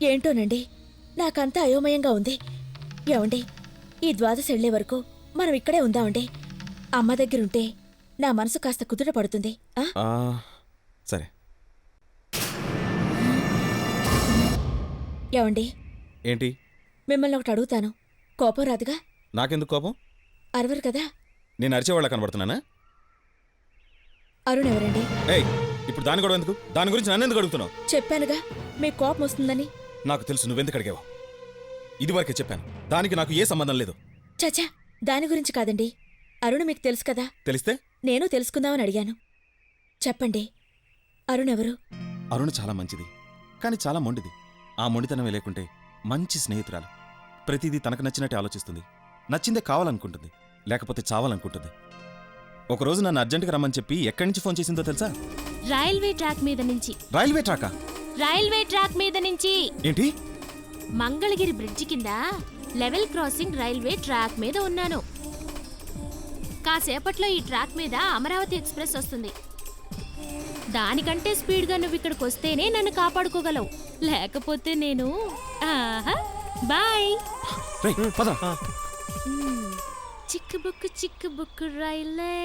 ఏంటోనండి, నాకంతా అయోమయంగా ఉంది. ఏమండి, ఈ ద్వాదశి వెళ్లే వరకు మనం ఇక్కడే ఉందామండి. అమ్మ దగ్గరుంటే నా మనసు కాస్త కుదుట పడుతుంది. సరే. ఏమండి, ఏంటి? మిమ్మల్ని ఒకటి అడుగుతాను, కోపం రాదుగా? నాకెందుకు కోపం? అరవరు కదా? నేను అరిచేవాళ్ళ కనబడుతున్నానా? అరుణ్ ఎవరండి? ఏయ్, ఇప్పుడు దాని కూడా ఎందుకు? దాని గురించి నన్ను ఎందుకు అడుగుతున్నావు? చెప్పానుగా మీకు కోపం వస్తుందని. నాకు తెలుసు నువ్వెందుకు అడిగావు. ఇదివరకే చెప్పాను, దానికి నాకు ఏ సంబంధం లేదు. చచ్చా, దాని గురించి కాదండి. అరుణ్ మీకు తెలుసు కదా? తెలిస్తే నేను తెలుసుకుందామని అడిగాను. చెప్పండి, అరుణ్ ఎవరు? అరుణ చాలా మంచిది, కానీ చాలా మొండిది. ఆ మొండితనమే లేకుంటే మంచి స్నేహితురాలు. ప్రతిదీ తనకు నచ్చినట్టే ఆలోచిస్తుంది. నచ్చిందే కావాలనుకుంటుంది, లేకపోతే చావాలనుకుంటుంది. ఒకరోజు నన్ను అర్జెంటుగా రమ్మని చెప్పి ఎక్కడి నుంచి ఫోన్ చేసిందో తెలుసా? రైల్వే ట్రాక్ మీద నుంచి. రైల్వే ట్రాకా? రైల్వే ట్రాక్ మీద నుంచి. ఏంటి? మంగళగిరి బ్రిడ్జి కింద లెవెల్ క్రాసింగ్ రైల్వే ట్రాక్ మీద ఉన్నాను. కాసేపట్లో ఈ ట్రాక్ మీద అమరావతి ఎక్స్ప్రెస్ వస్తుంది. దానికంటే స్పీడ్గా నువ్వు ఇక్కడికి వస్తేనే నన్ను కాపాడుకోగలవు, లేకపోతే నేను బాయ్. రేయ్, పద. చిక్కుబుక్కు రైలే.